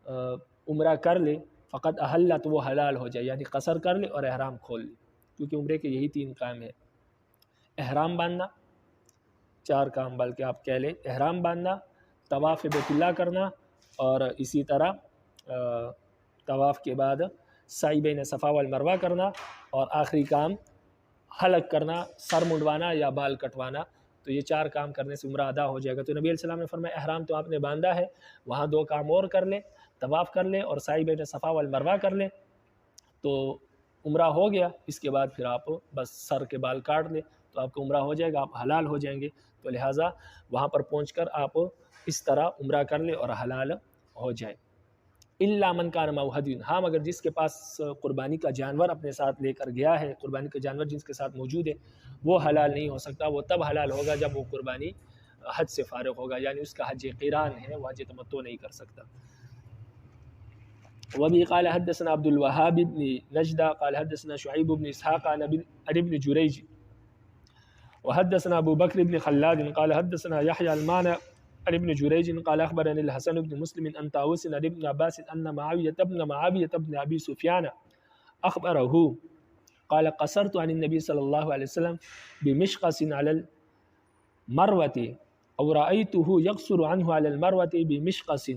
عمرہ کر لے، فقط احل، تو وہ حلال ہو جائے، یعنی قصر کر لے اور احرام کھول لے، کیونکہ عمرے کے یہی 3 کام ہیں، احرام باندھنا، 4 کام بلکہ آپ کہہ لیں، احرام باندھنا، طواف بیت اللہ کرنا، اور اسی طرح طواف کے بعد سعی بین صفا والمروہ کرنا، اور آخری کام حلق کرنا، سر منڈوانا یا بال کٹوانا، تو یہ 4 کام کرنے سے عمرہ ادا ہو جائے گا۔ تو نبی علیہ السلام نے فرمایا احرام تو آپ نے باندھا ہے، وہاں 2 کام اور کر لے، طواف کر لے اور سعی بین صفا والمروہ کر لے، تو عمرہ ہو گیا۔ اس کے بعد پھر آپ بس سر کے بال کاٹ لیں تو آپ کو عمرہ ہو جائے گا، آپ حلال ہو جائیں گے۔ تو لہٰذا وہاں پر پہنچ کر آپ اس طرح عمرہ کر لیں اور حلال ہو جائیں۔ الا من کان معہ ھدی، ہاں مگر جس کے پاس قربانی کا جانور اپنے ساتھ لے کر گیا ہے، قربانی کا جانور جس کے ساتھ موجود ہے، وہ حلال نہیں ہو سکتا، وہ تب حلال ہوگا جب وہ قربانی حج سے فارغ ہوگا، یعنی اس کا حج قران ہے، وہ حج تمتع نہیں کر سکتا۔ وبه قال حدثنا عبد الوهاب بن نجدہ قال حدثنا شعیب بن اسحاق عن ابن جریج وحدثنا ابو بکر بن خلاد قال حدثنا يحيى المعنى عن ابن جریج قال اخبرني الحسن بن مسلم عن طاووس عن ابن عباس ان معاوية بن ابي سفيان اخبره قال قصرت عن النبي صلى الله عليه وسلم بمشقص على المروة او رأيته يقصر عنه على المروة بمشقص۔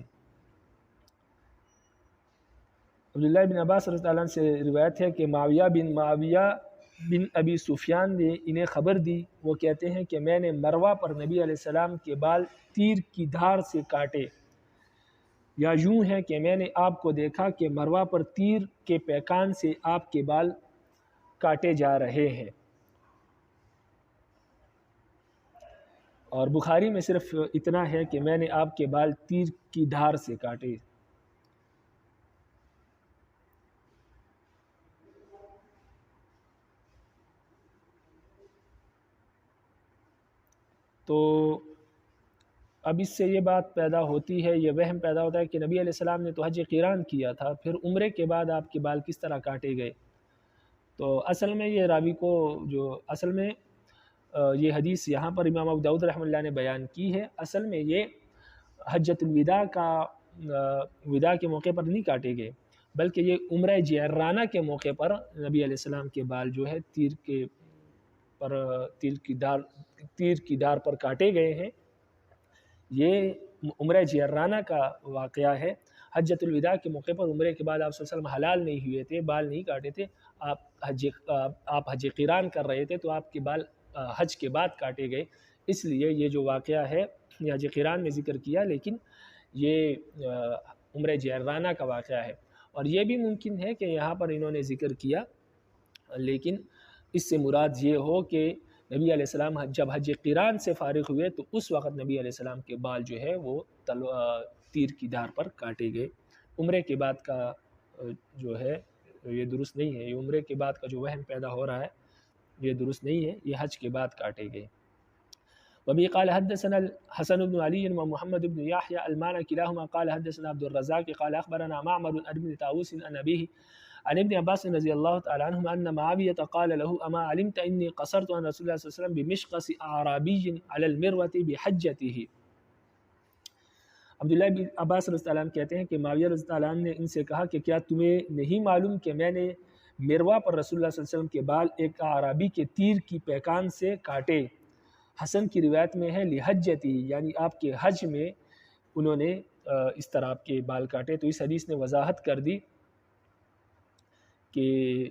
عبداللہ بن عباس رضی اللہ عنہ سے روایت ہے کہ معاویہ بن ابی سفیان نے انہیں خبر دی، وہ کہتے ہیں کہ میں نے مروہ پر نبی علیہ السلام کے بال تیر کی دھار سے کاٹے، یا یوں ہے کہ میں نے آپ کو دیکھا کہ مروہ پر تیر کے پیکان سے آپ کے بال کاٹے جا رہے ہیں۔ اور بخاری میں صرف اتنا ہے کہ میں نے آپ کے بال تیر کی دھار سے کاٹے۔ تو اب اس سے یہ بات پیدا ہوتی ہے، یہ وہم پیدا ہوتا ہے کہ نبی علیہ السلام نے تو حج قران کیا تھا، پھر عمرے کے بعد آپ کے بال کس طرح کاٹے گئے؟ تو اصل میں یہ راوی کو اصل میں یہ حدیث یہاں پر امام ابو داؤد رحمہ اللہ نے بیان کی ہے، اصل میں یہ حجۃ الوداع کے موقع پر نہیں کاٹے گئے، بلکہ یہ عمرہ جعرانہ کے موقع پر نبی علیہ السلام کے بال جو ہے تیر کی دھار پر کاٹے گئے ہیں۔ یہ عمرہ جعرانہ کا واقعہ ہے۔ حجۃ الوداع کے موقع پر عمرے کے بعد آپ صلی اللہ علیہ وسلم حلال نہیں ہوئے تھے، بال نہیں کاٹے تھے، آپ حج قران کر رہے تھے، تو آپ کے بال حج کے بعد کاٹے گئے، اس لیے یہ جو واقعہ ہے یہ حج قران میں ذکر کیا، لیکن یہ عمرہ جعرانہ کا واقعہ ہے۔ اور یہ بھی ممکن ہے کہ یہاں پر انہوں نے ذکر کیا، لیکن اس سے مراد یہ ہو کہ نبی علیہ السلام جب حج قران سے فارغ ہوئے تو اس وقت نبی علیہ السلام کے بال جو ہے وہ تیر کی دھار پر کاٹے گئے۔ عمرے کے بعد کا جو ہے یہ درست نہیں ہے، یہ عمرے کے بعد کا جو وہم پیدا ہو رہا ہے یہ درست نہیں ہے، یہ حج کے بعد کاٹے گئے۔ وبه قال حدثنا الحسن بن علي ومحمد بن يحيى المعنى كلاهما قال حدثنا عبد الرزاق قال اخبرنا معمر عن ابن طاووس عن ابيه عن ابن عباس رضی اللہ تعالی عنہما ان معاویہ قال له اما علمت انی قصرت عن رسول اللہ صلی اللہ علیہ وسلم بمشقص اعرابی علی المروۃ بحجته۔ عبداللہ بن عباس رضی اللہ عنہ کہتے ہیں کہ معاویہ رضی اللہ عنہ نے ان سے کہا کہ کیا تمہیں نہیں معلوم کہ میں نے مروہ پر رسول اللہ صلی اللہ علیہ وسلم کے بال ایک اعرابی کے تیر کی پیکان سے کاٹے، حسن کی روایت میں ہے لحجتی، یعنی آپ کے حج میں انہوں نے اس طرح آپ کے بال کاٹے۔ تو اس حدیث نے وضاحت کر دی کہ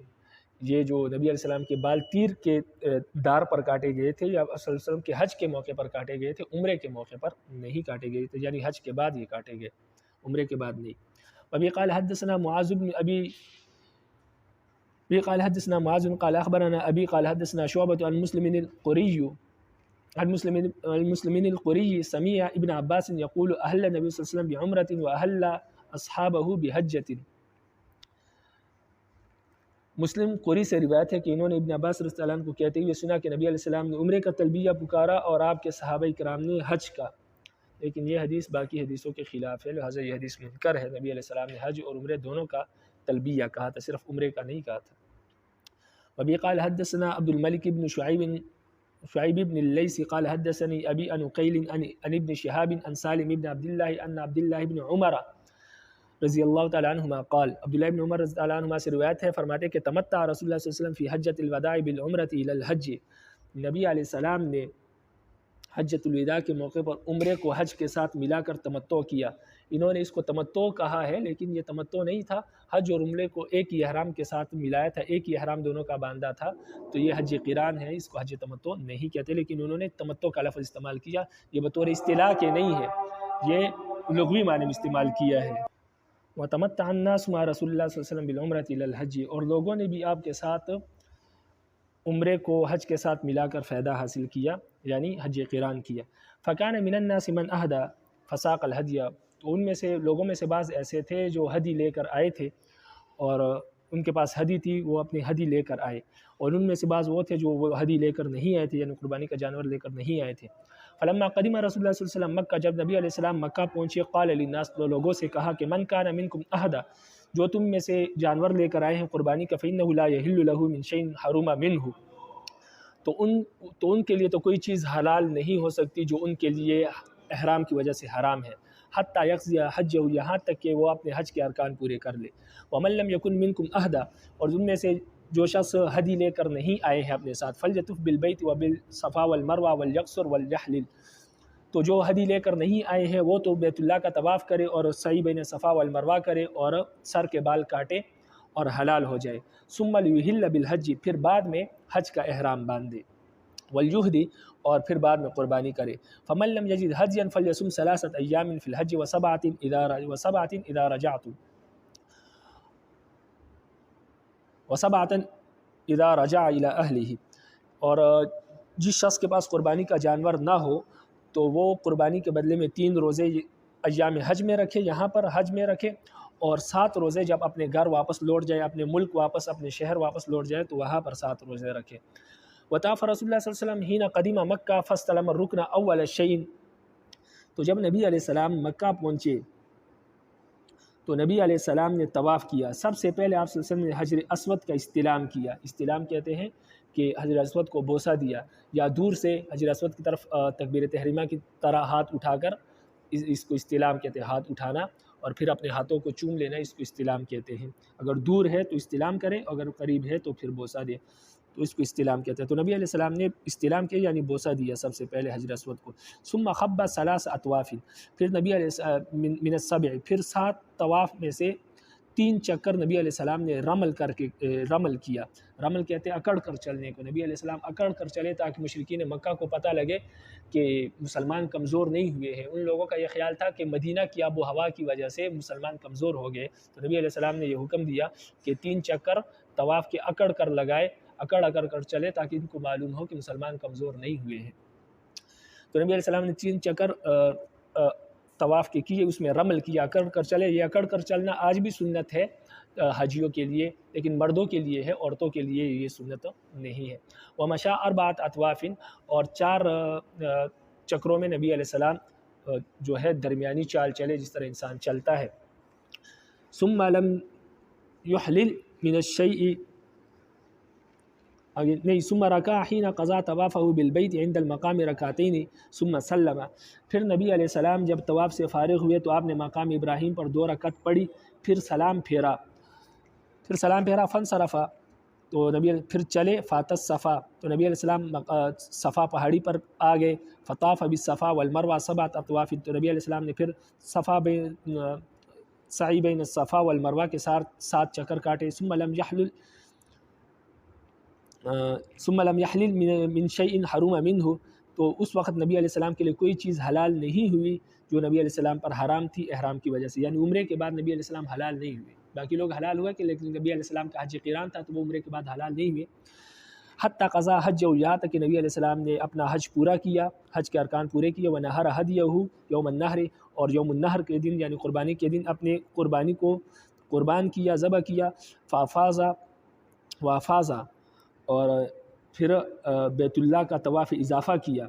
یہ جو نبی علیہ السلام کے بال تیر کے دار پر کاٹے گئے تھے یا صلی اللہ علیہ وسلم کے حج کے موقع پر کاٹے گئے تھے، عمرے کے موقع پر نہیں کاٹے گئے تھے، یعنی حج کے بعد یہ کاٹے گئے، عمرے کے بعد نہیں۔ ابھی قال حدثنا معاذ بن ابی قال حدثنا معاذ قال اخبرنا ابی قال حدثنا شعبة عن مسلم القری سمع ابن عباس يقول اهل النبي صلی اللہ علیہ وسلم بعمرة واهل اصحابه بحجة۔ مسلم قری سے روایت ہے کہ انہوں نے ابن عباس رضی اللہ عنہ کو کہتے ہوئے سنا کہ نبی علیہ السلام نے عمرے کا تلبیہ پکارا اور آپ کے صحابہ کرام نے حج کا، لیکن یہ حدیث باقی حدیثوں کے خلاف ہے، لہٰذا یہ حدیث منکر ہے۔ نبی علیہ السلام نے حج اور عمرے دونوں کا تلبیہ کہا تھا، صرف عمرے کا نہیں کہا تھا۔ وبی قال حدثنا عبد الملک بن شعیب بن اللیث قال حدثني ابی عن عقیل عن ابن شہاب عن سالم بن عبد اللہ ان عبد اللہ بن عمر رضی اللہ تعالیٰ عنہما قال، عبداللہ بن عمر رضی اللہ عنہما سے روایت ہے، فرماتے کہ تمتع رسول اللہ صلی اللہ علیہ وسلم فی حجۃ الوداع بالعمرۃ الی الحج، نبی علیہ السلام نے حجۃ الوداع کے موقع پر عمرے کو حج کے ساتھ ملا کر تمتع کیا۔ انہوں نے اس کو تمتع کہا ہے، لیکن یہ تمتع نہیں تھا، حج اور عمرے کو ایک ہی احرام کے ساتھ ملایا تھا، ایک ہی احرام دونوں کا باندھا تھا، تو یہ حج قران ہے، اس کو حج تمتع نہیں کہتے، لیکن انہوں نے تمتع کا لفظ استعمال کیا، یہ بطور اصطلاح کے نہیں ہے، یہ لغوی معنی میں استعمال کیا ہے۔ وَتَمَتَّعَ النَّاسُ مَعَ رَسُولِ اللَّهِ صلی اللہ علیہ وسلم بِالْعُمْرَةِ إِلَى الْحَجِّ، اور لوگوں نے بھی آپ کے ساتھ عمرے کو حج کے ساتھ ملا کر فائدہ حاصل کیا، یعنی حج قران کیا۔ فَكَانَ مِنَ النَّاسِ مَنْ أَهْدَى فَسَاقَ الْهَدْيَ، تو ان میں سے لوگوں میں سے بعض ایسے تھے جو ہدی لے کر آئے تھے اور ان کے پاس ہدی تھی، وہ اپنی ہدی لے کر آئے، اور ان میں سے بعض وہ تھے جو وہ ہدی لے کر نہیں آئے تھے، یعنی قربانی کا جانور لے کر نہیں آئے تھے۔ فلما قدم رسول اللہ صلی اللہ علیہ وسلم مکہ، جب نبی علیہ السلام مکہ پہنچے، قال للناس، تو لوگوں سے کہا کہ من کان منکم اہدا، جو تم میں سے جانور لے کر آئے ہیں قربانی کا، فإنہ لا یحل له من شیء حرم منہ، تو ان کے لیے تو کوئی چیز حلال نہیں ہو سکتی جو ان کے لیے احرام کی وجہ سے حرام ہے، حتی یقضی حجہ، یہاں تک کہ وہ اپنے حج کے ارکان پورے کر لے۔ ومن لم یکن منکم اہدا، اور ان میں سے جو شخص ہدی لے کر نہیں آئے ہیں اپنے ساتھ، فلیطف بالبیت وبالصفا والمروہ ولیقصر ولیحلل، تو جو ہدی لے کر نہیں آئے ہیں وہ تو بیت اللہ کا طواف کرے اور سعی بین صفا والمروہ کرے اور سر کے بال کاٹے اور حلال ہو جائے، ثم لیحل بالحج، پھر بعد میں حج کا احرام باندھے، والیہدی، اور پھر بعد میں قربانی کرے۔ فمن لم یجد ہدیا فلیصم ثلاثۃ ایام فی الحج وسبعۃ اذا رجعتم اذا رجع الی اہلہ، اور جس شخص کے پاس قربانی کا جانور نہ ہو تو وہ قربانی کے بدلے میں 3 روزے ایام حج میں رکھے، یہاں پر حج میں رکھے، اور 7 روزے جب اپنے گھر واپس لوٹ جائے، اپنے ملک واپس، اپنے شہر واپس لوٹ جائے تو وہاں پر 7 روزے رکھے۔ وطاف رسول اللہ صلی اللہ علیہ وسلم حین قدم مکہ فاستلم الرکن اول شیء، تو جب نبی علیہ السلام مکہ پہنچے تو نبی علیہ السلام نے طواف کیا، سب سے پہلے آپ صلی اللہ علیہ وسلم نے حجر اسود کا استلام کیا۔ استلام کہتے ہیں کہ حجر اسود کو بوسہ دیا، یا دور سے حجر اسود کی طرف تکبیر تحریمہ کی طرح ہاتھ اٹھا کر، اس کو استلام کہتے ہیں، ہاتھ اٹھانا اور پھر اپنے ہاتھوں کو چوم لینا، اس کو استلام کہتے ہیں۔ اگر دور ہے تو استلام کرے، اگر قریب ہے تو پھر بوسہ دے، تو اس کو استلام کہتے ہیں۔ تو نبی علیہ السلام نے استلام کیا، یعنی بوسہ دیا سب سے پہلے حجر اسود کو۔ ثم خب 3 اطواف، پھر نبی علیہ من السبع، پھر 7 طواف میں سے 3 چکر نبی علیہ السلام نے رمل کیا۔ رمل کہتے ہیں اکڑ کر چلنے کو، نبی علیہ السلام اکڑ کر چلے تاکہ مشرکین مکہ کو پتہ لگے کہ مسلمان کمزور نہیں ہوئے ہیں۔ ان لوگوں کا یہ خیال تھا کہ مدینہ کی آب و ہوا کی وجہ سے مسلمان کمزور ہو گئے، تو نبی علیہ السلام نے یہ حکم دیا کہ 3 چکر طواف کے اکڑ کر لگائے، اکڑ کر چلے تاکہ ان کو معلوم ہو کہ مسلمان کمزور نہیں ہوئے ہیں۔ تو نبی علیہ السلام نے 3 چکر طواف کے کیے، اس میں رمل کیا، اکڑ کر چلے۔ یہ اکڑ کر چلنا آج بھی سنت ہے حاجیوں کے لیے، لیکن مردوں کے لیے ہے، عورتوں کے لیے یہ سنت نہیں ہے۔ ومشى 4 اطواف، اور 4 چکروں میں نبی علیہ السلام جو ہے درمیانی چال چلے، جس طرح انسان چلتا ہے۔ ثم لم يحلل من الشيء، ثم رکع حين قضى طوافه بالبيت عند المقام رکعتين ثم سلم، پھر نبی علیہ السلام جب طواف سے فارغ ہوئے تو آپ نے مقام ابراہیم پر 2 رکعت پڑھی، پھر سلام پھیرا، فانصرف، تو نبی پھر چلے فات الصفا، تو نبی علیہ السلام صفا پہاڑی پر آ گئے، فطاف بالصفا والمروہ سبعۃ اطواف، تو نبی علیہ السلام نے پھر صفا سعی بین الصفا والمروہ کے ساتھ 7 چکر کاٹے، ثم لم یحلل من شیء حرم منہ، تو اس وقت نبی علیہ السلام کے لیے کوئی چیز حلال نہیں ہوئی جو نبی علیہ السلام پر حرام تھی احرام کی وجہ سے، یعنی عمرے کے بعد نبی علیہ السلام حلال نہیں ہوئے، باقی لوگ حلال ہوئے کہ لیکن نبی علیہ السلام کا حج قران تھا تو وہ عمرے کے بعد حلال نہیں ہوئے، حتی قضا حج، یہاں تک کہ نبی علیہ السلام نے اپنا حج پورا کیا، حج کے ارکان پورے کیے، ونحر ہدیہ یوم النحر، اور یوم النحر کے دن یعنی قربانی کے دن اپنے قربانی کو قربان کیا، ذبح کیا، وافاظ، اور پھر بیت اللہ کا طواف اضافہ کیا،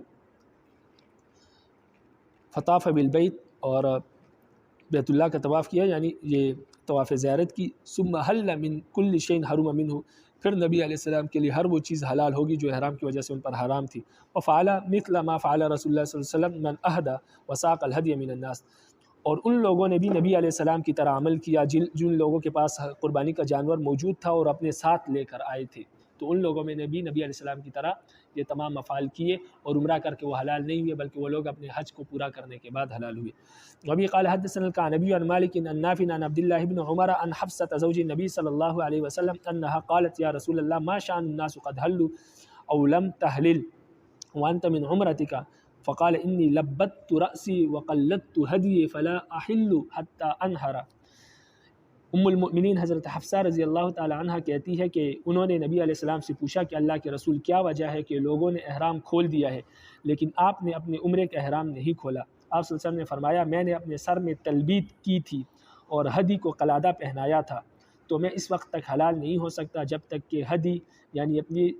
فطاف بالبیت، اور بیت اللہ کا طواف کیا یعنی یہ طواف زیارت کی، ثم حل من کل شیء حرم منہ، پھر نبی علیہ السلام کے لیے ہر وہ چیز حلال ہوگی جو احرام کی وجہ سے ان پر حرام تھی، وفعل مثل ما فعل رسول اللہ صلی اللہ علیہ وسلم من اہدى وساق الہدی من الناس، اور ان لوگوں نے بھی نبی علیہ السلام کی طرح عمل کیا جن لوگوں کے پاس قربانی کا جانور موجود تھا اور اپنے ساتھ لے کر آئے تھے، تو ان لوگوں میں نے بھی نبی علیہ السلام کی طرح یہ تمام افعال کیے اور عمرہ کر کے وہ حلال نہیں ہوئے بلکہ وہ لوگ اپنے حج کو پورا کرنے کے بعد حلال ہوئے۔ وبی قال حدثنا القعنبی عن مالک عن نافع عن عبد الله بن عمر عن حفصة زوج النبي صلی اللہ علیہ وسلم انها قالت یا رسول اللہ ما شأن الناس قد حلوا او لم تحلل وانت من عمرتك فقال انی لبت رأسی وقلدت هدی فلا احل حتى انحر۔ ام المؤمنین حضرت حفصہ رضی اللہ تعالی عنہ کہتی ہے کہ انہوں نے نبی علیہ السلام سے پوچھا کہ اللہ کے رسول کیا وجہ ہے کہ لوگوں نے احرام کھول دیا ہے لیکن آپ نے اپنے عمرے کا احرام نہیں کھولا؟ آپ صلی اللہ علیہ وسلم نے فرمایا میں نے اپنے سر میں تلبیت کی تھی اور ہدی کو قلادہ پہنایا تھا، تو میں اس وقت تک حلال نہیں ہو سکتا جب تک کہ ہدی یعنی اپنی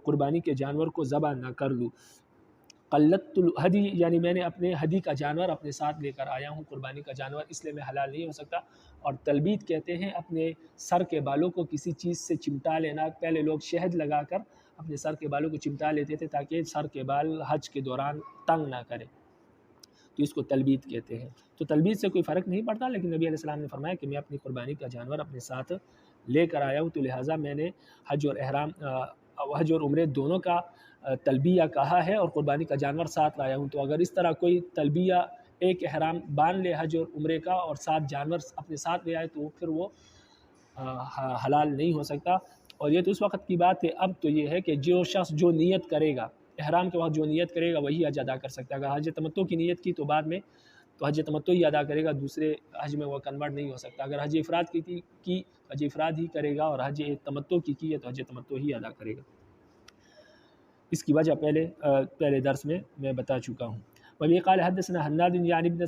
قربانی کے جانور کو ذبح نہ کر لوں۔ قلت الہدی یعنی میں نے اپنے ہدی کا جانور اپنے ساتھ لے کر آیا ہوں، قربانی کا جانور، اس لیے میں حلال نہیں ہو سکتا۔ اور تلبیت کہتے ہیں اپنے سر کے بالوں کو کسی چیز سے چمٹا لینا، پہلے لوگ شہد لگا کر اپنے سر کے بالوں کو چمٹا لیتے تھے تاکہ سر کے بال حج کے دوران تنگ نہ کرے، تو اس کو تلبیت کہتے ہیں۔ تو تلبیت سے کوئی فرق نہیں پڑتا، لیکن نبی علیہ السلام نے فرمایا کہ میں اپنی قربانی کا جانور اپنے ساتھ لے کر آیا ہوں، تو لہٰذا میں نے حج اور عمرے دونوں کا تلبیہ کہا ہے اور قربانی کا جانور ساتھ لایا ہوں۔ تو اگر اس طرح کوئی تلبیہ ایک احرام باندھ لے حج اور عمرے کا اور 7 جانور اپنے ساتھ لے آئے تو پھر وہ حلال نہیں ہو سکتا۔ اور یہ تو اس وقت کی بات ہے، اب تو یہ ہے کہ جو شخص جو نیت کرے گا احرام کے وقت جو نیت کرے گا وہی حج ادا کر سکتا ہے۔ اگر حج تمتع کی نیت کی تو بعد میں تو حج تمتع ہی ادا کرے گا، دوسرے حج میں وہ کنورٹ نہیں ہو سکتا۔ اگر حج افراد کی حج افراد ہی کرے گا اور حج تمتع کی ہے تو حج تمتع ہی ادا کرے گا۔ اس کی وجہ پہلے درس میں بتا چکا ہوں۔ وبه قال حدثنا حناد يعني ابن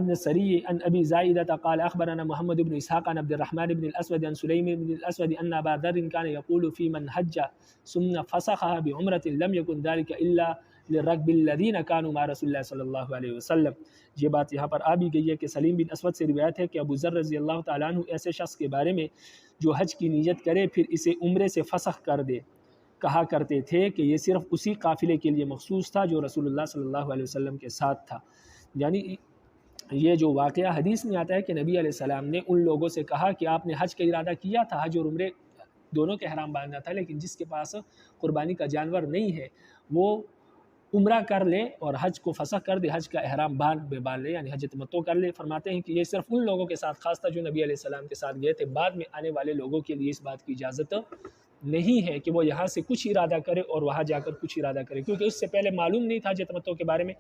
السري عن ابي زائدة قال اخبرنا محمد بن اسحاق عن عبد الرحمن بن الاسود عن سليم بن الاسود ان ابا ذر كان يقول في من حج ثم فسخها بعمرة لم يكن ذلك الا للركب الذين كانوا مع رسول الله صلی اللہ علیہ وسلم۔ یہ بات یہاں پر آ بھی گئی ہے کہ سلیم بن اسود سے روایت ہے کہ ابو ذر رضی اللہ تعالیٰ عنہ ایسے شخص کے بارے میں جو حج کی نیت کرے پھر اسے عمرے سے فسخ کر دے کہا کرتے تھے کہ یہ صرف اسی قافلے کے لیے مخصوص تھا جو رسول اللہ صلی اللہ علیہ وسلم کے ساتھ تھا۔ یعنی یہ جو واقعہ حدیث میں آتا ہے کہ نبی علیہ السلام نے ان لوگوں سے کہا کہ آپ نے حج کا ارادہ کیا تھا، حج اور عمرے دونوں کے احرام باندھنا تھا، لیکن جس کے پاس قربانی کا جانور نہیں ہے وہ عمرہ کر لے اور حج کو فسخ کر دے، حج کا احرام باندھ لے یعنی حج تمتع کر لے۔ فرماتے ہیں کہ یہ صرف ان لوگوں کے ساتھ خاص تھا جو نبی علیہ السلام کے ساتھ گئے تھے، بعد میں آنے والے لوگوں کے لیے اس بات کی اجازت نہیں ہے کہ وہ یہاں سے کچھ ارادہ کرے اور وہاں جا کر کچھ ارادہ کرے، کیونکہ اس سے پہلے معلوم نہیں تھا حج تمتع کے بارے میں،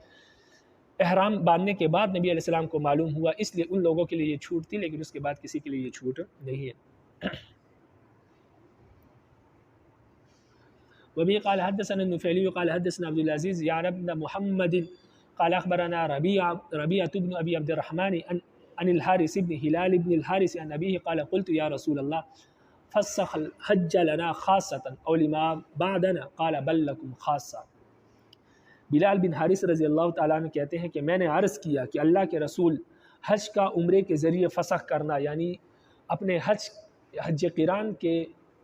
احرام باندھنے کے بعد نبی علیہ السلام کو معلوم ہوا، اس لیے ان لوگوں کے لیے یہ چھوٹ تھی، لیکن اس کے بعد کسی کے لیے یہ چھوٹ نہیں ہے۔ وبه قال حدثنا النفيلي قال حدثنا عبد العزيز يعني ابن محمد قال اخبرنا ربيعة بن ابي عبد الرحمن عن الحارث بن هلال بن الحارث عن ابيه قال قلت يا رسول الله فسخ الحج لنا خاصة او لما بعدنا قال بل لكم خاصة۔ بلال بن حارث رضی اللہ تعالیٰ عنہ کہتے ہیں کہ میں نے عرض کیا کہ اللہ کے رسول حج کا عمرے کے ذریعے فسخ کرنا یعنی اپنے حج قران کے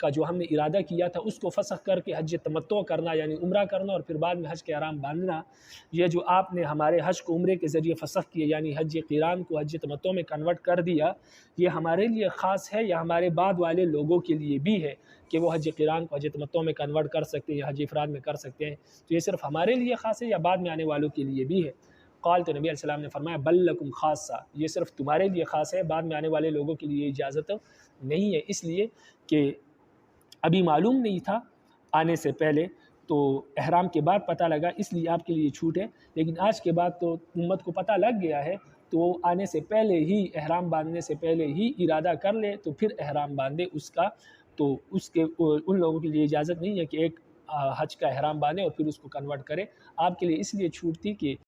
کا جو ہم نے ارادہ کیا تھا اس کو فسخ کر کے حج تمتع کرنا یعنی عمرہ کرنا اور پھر بعد میں حج کے احرام باندھنا، یہ جو آپ نے ہمارے حج کو عمرے کے ذریعے فسخ کیا یعنی حج قران کو حج تمتع میں کنورٹ کر دیا، یہ ہمارے لیے خاص ہے یا ہمارے بعد والے لوگوں کے لیے بھی ہے کہ وہ حج قران کو حج تمتع میں کنورٹ کر سکتے ہیں یا حج افراد میں کر سکتے ہیں؟ تو یہ صرف ہمارے لیے خاص ہے یا بعد میں آنے والوں کے لیے بھی ہے؟ قال، تو نبی علیہ السلام نے فرمایا بل لکم خاصہ، یہ صرف تمہارے لیے خاص ہے، بعد میں آنے والے لوگوں کے لیے اجازت نہیں ہے، اس لیے کہ ابھی معلوم نہیں تھا آنے سے پہلے، تو احرام کے بعد پتہ لگا اس لیے آپ کے لیے چھوٹ ہے، لیکن آج کے بعد تو امت کو پتہ لگ گیا ہے تو وہ آنے سے پہلے ہی احرام باندھنے سے پہلے ہی ارادہ کر لے تو پھر احرام باندھے اس کا، تو اس کے ان لوگوں کے لیے اجازت نہیں ہے کہ ایک حج کا احرام باندھے اور پھر اس کو کنورٹ کرے۔ آپ کے لیے اس لیے چھوٹ تھی کہ